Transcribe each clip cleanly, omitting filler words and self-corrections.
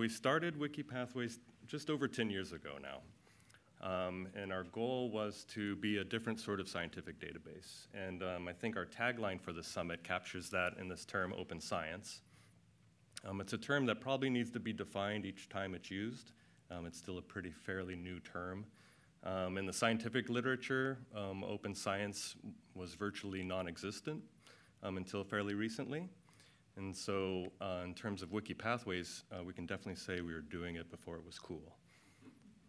we started WikiPathways just over 10 years ago now. And our goal was to be a different sort of scientific database. And I think our tagline for the summit captures that in this term, open science. It's a term that probably needs to be defined each time it's used. It's still a pretty fairly new term. In the scientific literature, open science was virtually non-existent until fairly recently. And so in terms of WikiPathways, we can definitely say we were doing it before it was cool.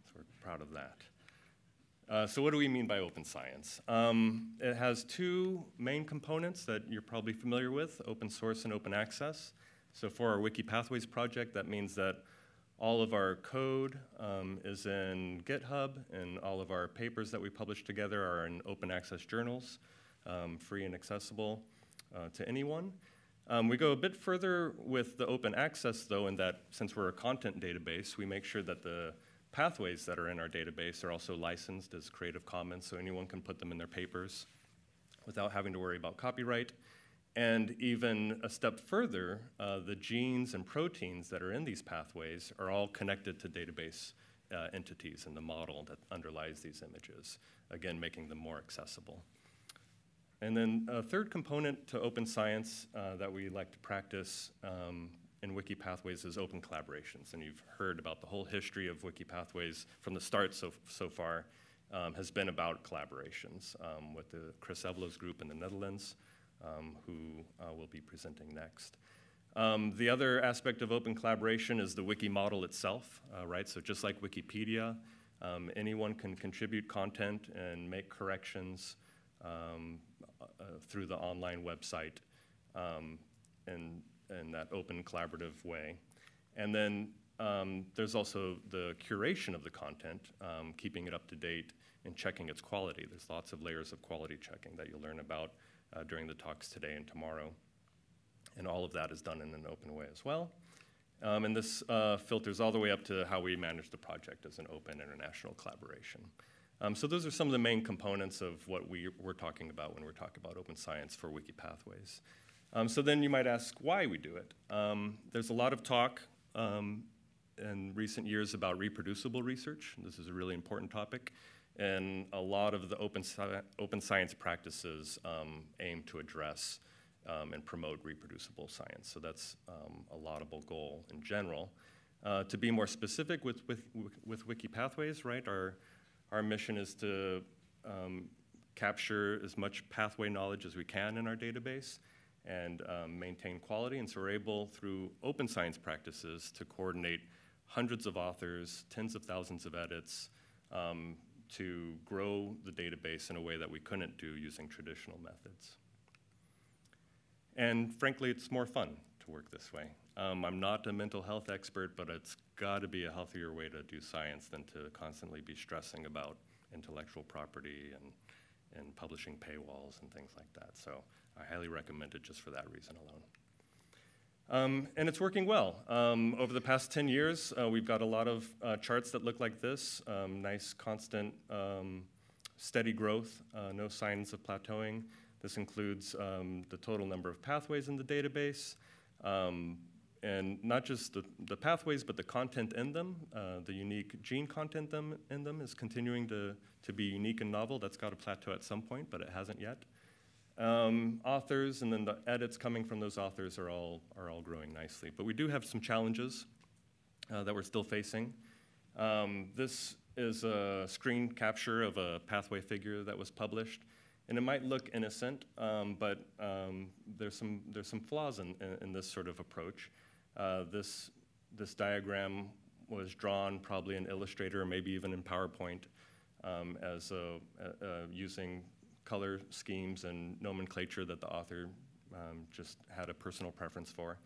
So we're proud of that. So what do we mean by open science? It has two main components that you're probably familiar with, open source and open access. So for our WikiPathways project, that means that all of our code is in GitHub, and all of our papers that we publish together are in open access journals, free and accessible to anyone. We go a bit further with the open access, though, in that since we're a content database, we make sure that the pathways that are in our database are also licensed as Creative Commons, so anyone can put them in their papers without having to worry about copyright. And even a step further, the genes and proteins that are in these pathways are all connected to database entities in the model that underlies these images, again, making them more accessible. And then a third component to open science that we like to practice in WikiPathways is open collaborations. And you've heard about the whole history of WikiPathways from the start so far has been about collaborations with the Chris Evlo's group in the Netherlands, who will be presenting next. The other aspect of open collaboration is the wiki model itself, right? So just like Wikipedia, anyone can contribute content and make corrections through the online website in that open collaborative way. And then there's also the curation of the content, keeping it up to date and checking its quality. There's lots of layers of quality checking that you'll learn about during the talks today and tomorrow. And all of that is done in an open way as well. And this filters all the way up to how we manage the project as an open international collaboration. So those are some of the main components of what we're talking about when we're talking about open science for WikiPathways. So then you might ask why we do it. There's a lot of talk in recent years about reproducible research. This is a really important topic. And a lot of the open science practices aim to address and promote reproducible science. So that's a laudable goal in general. To be more specific with WikiPathways, right, our mission is to capture as much pathway knowledge as we can in our database and maintain quality. And so we're able, through open science practices, to coordinate hundreds of authors, tens of thousands of edits, to grow the database in a way that we couldn't do using traditional methods. And frankly, it's more fun to work this way. I'm not a mental health expert, but it's got to be a healthier way to do science than to constantly be stressing about intellectual property and publishing paywalls and things like that. So I highly recommend it just for that reason alone. And it's working well. Over the past 10 years, we've got a lot of charts that look like this, nice, constant, steady growth, no signs of plateauing. This includes the total number of pathways in the database, and not just the pathways, but the content in them. The unique gene content in them is continuing to be unique and novel. That's got to plateau at some point, but it hasn't yet. Authors and then the edits coming from those authors are all growing nicely. But we do have some challenges that we're still facing. This is a screen capture of a pathway figure that was published. And it might look innocent, but there's some flaws in this sort of approach. This diagram was drawn probably in Illustrator or maybe even in PowerPoint as using color schemes and nomenclature that the author just had a personal preference for.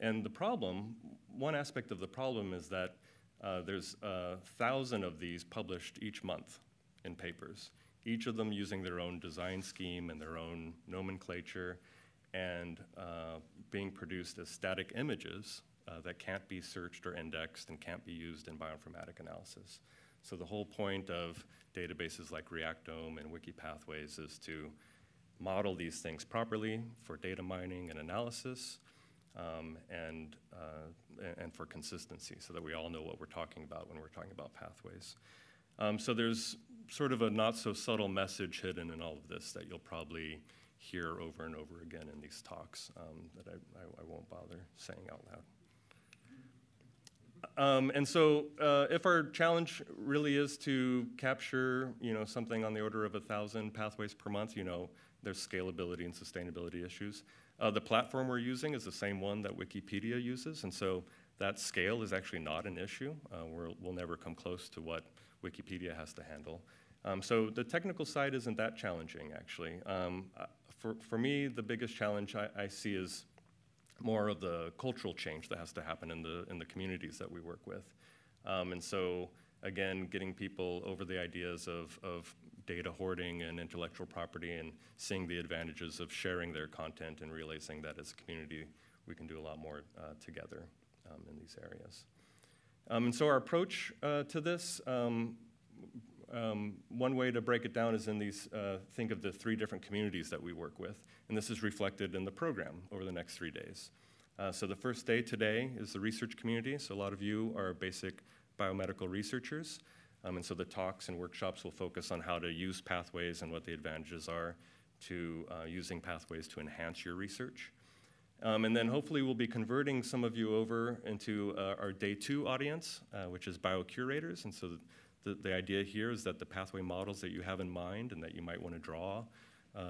And the problem, one aspect of the problem is that there's 1,000 of these published each month in papers, each of them using their own design scheme and their own nomenclature and being produced as static images that can't be searched or indexed and can't be used in bioinformatic analysis. So the whole point of databases like Reactome and WikiPathways is to model these things properly for data mining and analysis, and for consistency, so that we all know what we're talking about when we're talking about pathways. So there's sort of a not so subtle message hidden in all of this that you'll probably hear over and over again in these talks that I won't bother saying out loud. And so if our challenge really is to capture, something on the order of 1,000 pathways per month, there's scalability and sustainability issues. The platform we're using is the same one that Wikipedia uses, and so that scale is actually not an issue. We'll never come close to what Wikipedia has to handle. So the technical side isn't that challenging, actually. For me, the biggest challenge I see is more of the cultural change that has to happen in the communities that we work with. And so, again, getting people over the ideas of data hoarding and intellectual property and seeing the advantages of sharing their content and realizing that as a community we can do a lot more together in these areas. And so our approach to this, one way to break it down is in these, think of the 3 different communities that we work with, and this is reflected in the program over the next 3 days. So the first day today is the research community, so a lot of you are basic biomedical researchers, and so the talks and workshops will focus on how to use pathways and what the advantages are to using pathways to enhance your research. And then hopefully we'll be converting some of you over into our day 2 audience, which is biocurators, and so the idea here is that the pathway models that you have in mind and that you might want to draw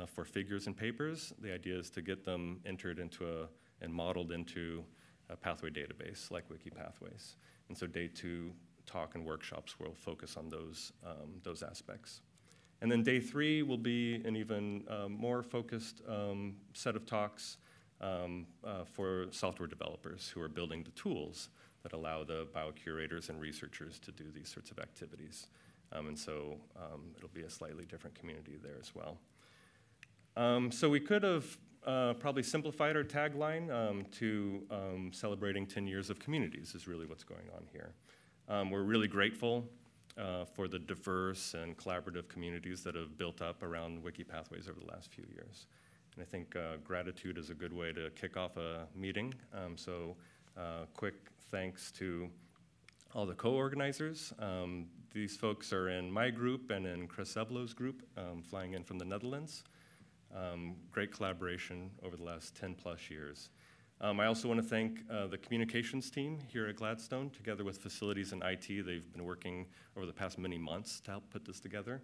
for figures and papers, the idea is to get them entered into and modeled into a pathway database like WikiPathways. And so day 2 talk and workshops will focus on those aspects. And then day 3 will be an even more focused set of talks for software developers who are building the tools that allow the biocurators and researchers to do these sorts of activities. And so it'll be a slightly different community there as well. So we could have probably simplified our tagline to celebrating 10 years of communities is really what's going on here. We're really grateful for the diverse and collaborative communities that have built up around WikiPathways over the last few years. And I think gratitude is a good way to kick off a meeting. Quick thanks to all the co-organizers. These folks are in my group and in Chris Evlo's group, flying in from the Netherlands. Great collaboration over the last 10 plus years. I also want to thank the communications team here at Gladstone, together with facilities and IT. They've been working over the past many months to help put this together,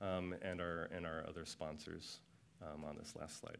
and our other sponsors on this last slide.